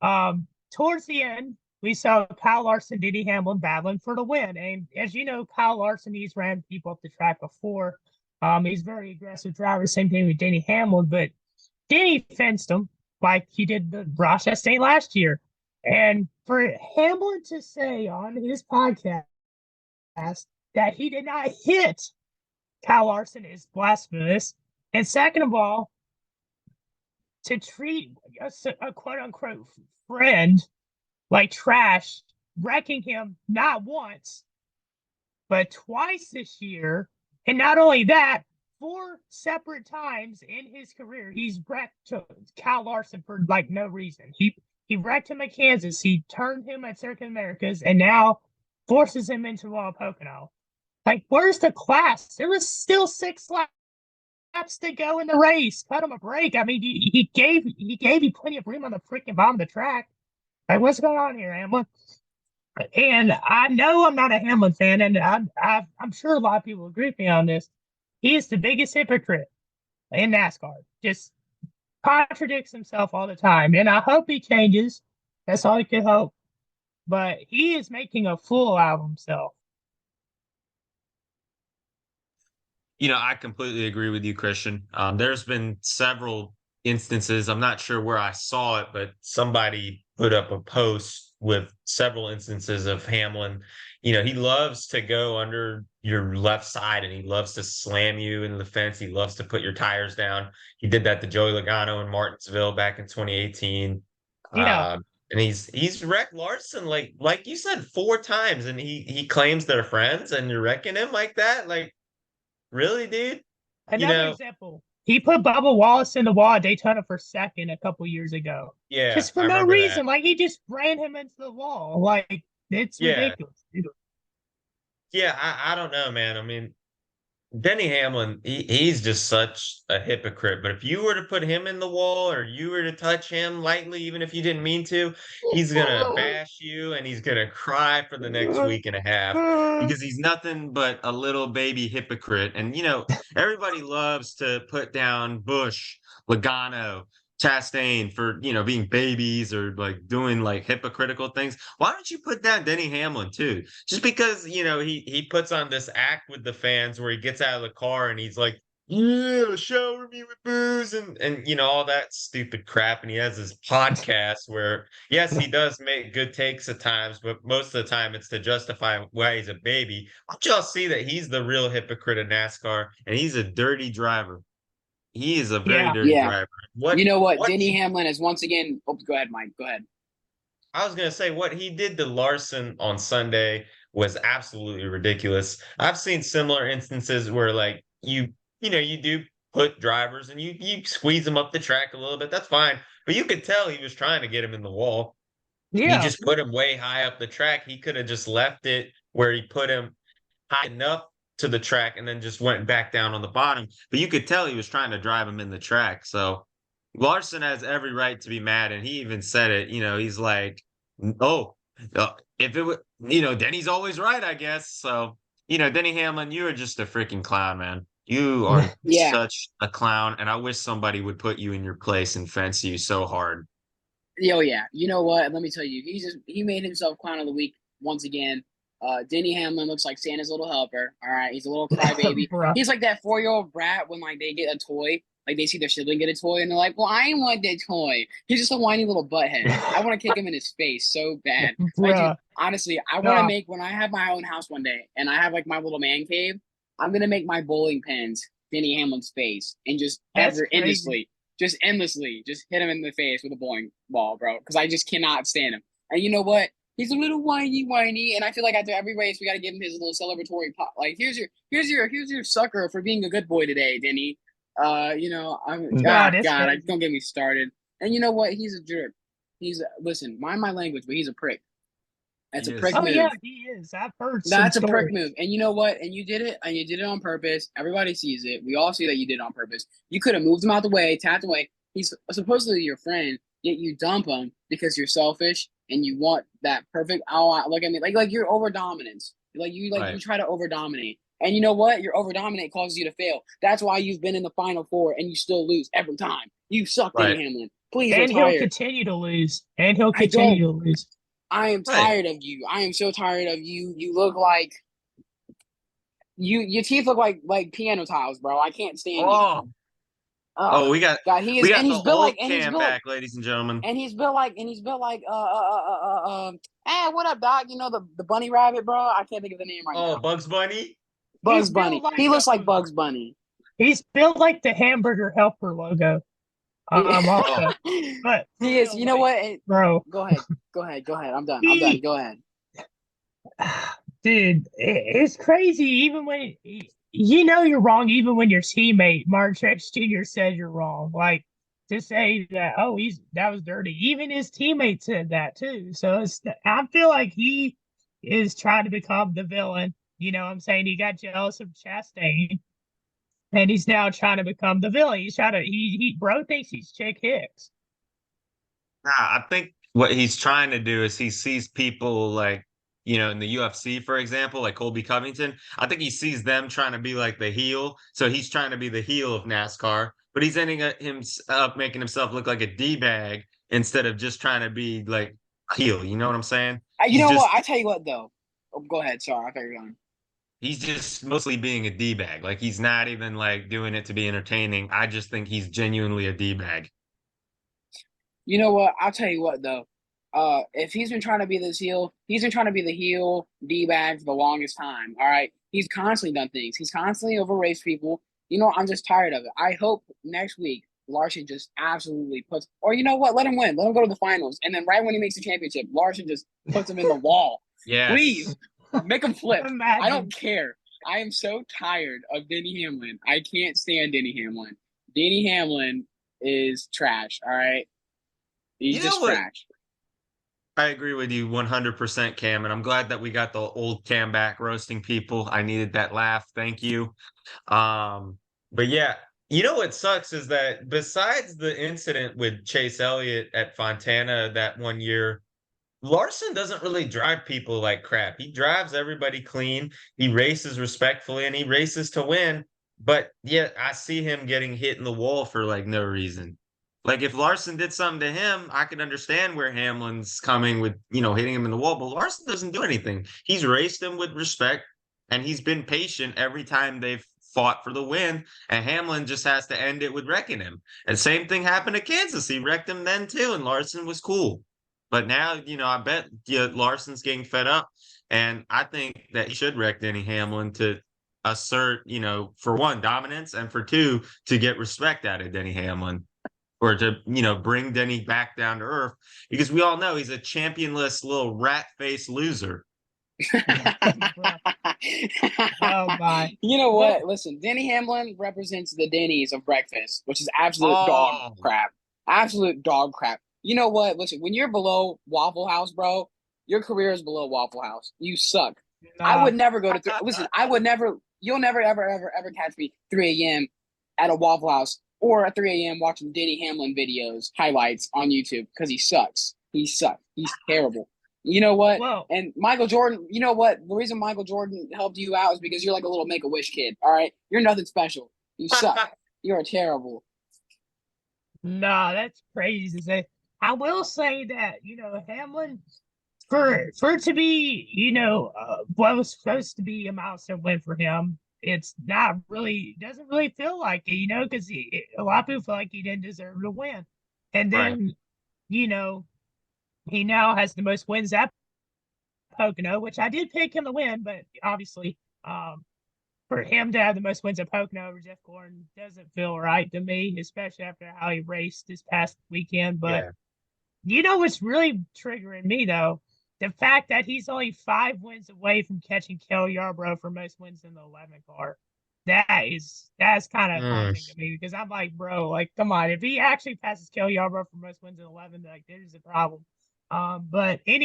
Towards the end, we saw Kyle Larson, Denny Hamlin battling for the win. And as you know, Kyle Larson, he's ran people up the track before. He's a very aggressive driver. Same thing with Denny Hamlin, but Denny fenced him like he did the Ross Chastain last year. And for Hamlin to say on his podcast that he did not hit Kyle Larson is blasphemous. And second of all, to treat a quote unquote friend like trash, wrecking him not once, but twice this year. And not only that, 4 separate times in his career, he's wrecked Kyle Larson for like no reason. He wrecked him at Kansas, he turned him at Circuit Americas, and now forces him into Pocono. Like, where's the class? There was still 6 laps to go in the race. Cut him a break. I mean, he gave you plenty of room on the freaking bottom of the track. Like, what's going on here, Hamlin? And I know I'm not a Hamlin fan, and I'm sure a lot of people agree with me on this. He is the biggest hypocrite in NASCAR. Just contradicts himself all the time. And I hope he changes. That's all I can hope. But he is making a fool out of himself. I completely agree with you, Christian. There's been several instances. I'm not sure where I saw it, but somebody put up a post with several instances of Hamlin. He loves to go under your left side and he loves to slam you into the fence. He loves to put your tires down. He did that to Joey Logano in Martinsville back in 2018. Yeah. And he's wrecked Larson like you said 4 times, and he claims they're friends, and you're wrecking him like that. Like, really, dude? Another example. He put Bubba Wallace in the wall at Daytona for second a couple years ago. Yeah, Just for no reason. Like, he just ran him into the wall. Like, it's ridiculous. Yeah, I don't know, man. I mean, Denny Hamlin, he's just such a hypocrite. But if you were to put him in the wall or you were to touch him lightly, even if you didn't mean to, he's going to bash you and he's going to cry for the next week and a half because he's nothing but a little baby hypocrite. And, everybody loves to put down Bush, Logano, Chastain for, being babies or like doing like hypocritical things. Why don't you put down Denny Hamlin too? Just because, he puts on this act with the fans where he gets out of the car and he's like, yeah, shower me with booze and all that stupid crap. And he has his podcast where, yes, he does make good takes at times, but most of the time it's to justify why he's a baby. Don't y'all see that he's the real hypocrite of NASCAR and he's a dirty driver? He is a very dirty driver. You know what? Denny Hamlin is once again. Oh, go ahead, Mike. Go ahead. I was going to say what he did to Larson on Sunday was absolutely ridiculous. I've seen similar instances where like you do put drivers and you squeeze them up the track a little bit. That's fine. But you could tell he was trying to get him in the wall. Yeah. He just put him way high up the track. He could have just left it where he put him high enough to the track and then just went back down on the bottom. But you could tell he was trying to drive him in the track. So Larson has every right to be mad. And he even said it, he's like, oh, if it would, Denny's always right, I guess. So, Denny Hamlin, you are just a freaking clown, man. You are such a clown. And I wish somebody would put you in your place and fence you so hard. Oh, yeah. You know what? Let me tell you, he made himself clown of the week once again. Denny Hamlin looks like Santa's little helper. All right, he's a little crybaby. He's like that 4-year-old brat when like they get a toy, like they see their sibling get a toy, and they're like, "Well, I want that toy." He's just a whiny little butthead. I want to kick him in his face so bad. Like, dude, honestly, I want to make when I have my own house one day and I have like my little man cave. I'm gonna make my bowling pins Denny Hamlin's face and just endlessly just hit him in the face with a bowling ball, bro. Because I just cannot stand him. And you know what? He's a little whiny, and I feel like after every race we got to give him his little celebratory pop. Like, here's your sucker for being a good boy today, Denny. Don't get me started. And you know what? He's a jerk. Listen, mind my language, but he's a prick. That's a prick move. Oh yeah, he is. I've heard. That's a prick move. And you know what? And you did it. And you did it on purpose. Everybody sees it. We all see that you did it on purpose. You could have moved him out the way, tapped away. He's supposedly your friend, yet you dump him because you're selfish. And you want that perfect. Oh, look at me! Like you're over dominance. You try to over dominate, and you know what? Your over dominate causes you to fail. That's why you've been in the Final Four and you still lose every time. You suck, Denny Hamlin. Please And he'll retire. continue to lose. And he'll I continue don't. to lose. I am Right. tired of you. I am so tired of you. You look like your teeth look like piano tiles, bro. I can't stand you. Oh, Ugh. we got God, the he's built old like and he's Cam built like back, ladies and gentlemen. what up, dog? You know the bunny rabbit, bro? I can't think of the name right Oh, now. Bugs Bunny. Bugs He's built Bunny. like He looks like Bugs Bunny. He's built like the hamburger helper logo. Also, but for He is. real, You know like, what? bro? Go ahead. Go ahead. Go ahead. I'm done. I'm done. He, Go ahead. dude, it's crazy. Even when you know you're wrong, even when your teammate Mark Truex Jr. says you're wrong, like to say that that was dirty. Even his teammate said that too. So I feel like he is trying to become the villain. You know what I'm saying? He got jealous of Chastain. And he's now trying to become the villain. He's trying to he bro thinks he's Chick Hicks. Nah, I think what he's trying to do is he sees people like, in the UFC, for example, like Colby Covington. I think he sees them trying to be like the heel. So he's trying to be the heel of NASCAR, but he's ending up making himself look like a D-bag instead of just trying to be like a heel. You know what I'm saying? You know what? I tell you what, though. Oh, go ahead. Sorry, I thought you were going. He's just mostly being a D-bag. Like he's not even like doing it to be entertaining. I just think he's genuinely a D-bag. You know what? I'll tell you what, though. If he's been trying to be this heel, he's been trying to be the heel D-bag for the longest time. All right, he's constantly done things. He's constantly overraced people. You know, I'm just tired of it. I hope next week Larson just absolutely puts, or you know what? Let him win. Let him go to the finals, and then right when he makes the championship, Larson just puts him in the wall. Yes. Please make him flip. Imagine. I don't care. I am so tired of Denny Hamlin. I can't stand Denny Hamlin. Denny Hamlin is trash. All right. He's You know just what? trash. I agree with you 100%, Cam, and I'm glad that we got the old Cam back roasting people. I needed that laugh. Thank you. But yeah, you know what sucks is that besides the incident with Chase Elliott at Fontana that one year, Larson doesn't really drive people like crap. He drives everybody clean. He races respectfully and he races to win. But yet I see him getting hit in the wall for like no reason. Like if Larson did something to him, I could understand where Hamlin's coming with, hitting him in the wall, but Larson doesn't do anything. He's raced him with respect and he's been patient every time they've fought for the win. And Hamlin just has to end it with wrecking him. And same thing happened to Kansas. He wrecked him then too, and Larson was cool. But now, I bet Larson's getting fed up. And I think that he should wreck Denny Hamlin to assert, for one, dominance, and for two, to get respect out of Denny Hamlin. Or to, bring Denny back down to earth. Because we all know he's a championless little rat-faced loser. Oh my. You know what? Listen, Denny Hamlin represents the Denny's of breakfast, which is absolute dog crap. Absolute dog crap. You know what? Listen, when you're below Waffle House, bro, your career is below Waffle House. You suck. I would never go to listen, you'll never ever catch me 3 a.m. at a Waffle House or at 3 a.m. watching Denny Hamlin videos, highlights on YouTube, because he sucks. He sucks. He's terrible. You know what? Whoa. And Michael Jordan, you know what? The reason Michael Jordan helped you out is because you're like a little Make-A-Wish kid, all right? You're nothing special. You suck. You're terrible. Nah, that's crazy to say. I will say that, Hamlin, for it to be, what was supposed to be a milestone win for him, it's not really, doesn't really feel like it, because a lot of people feel like he didn't deserve to win. And then, he now has the most wins at Pocono, which I did pick him to win, but obviously, for him to have the most wins at Pocono over Jeff Gordon doesn't feel right to me, especially after how he raced this past weekend. But what's really triggering me though? The fact that he's only 5 wins away from catching Kel Yarbrough for most wins in the 11 car. That's kind of haunting to me, because I'm like, bro, like, come on, if he actually passes Kel Yarbrough for most wins in 11, like, there's a problem. But anyway.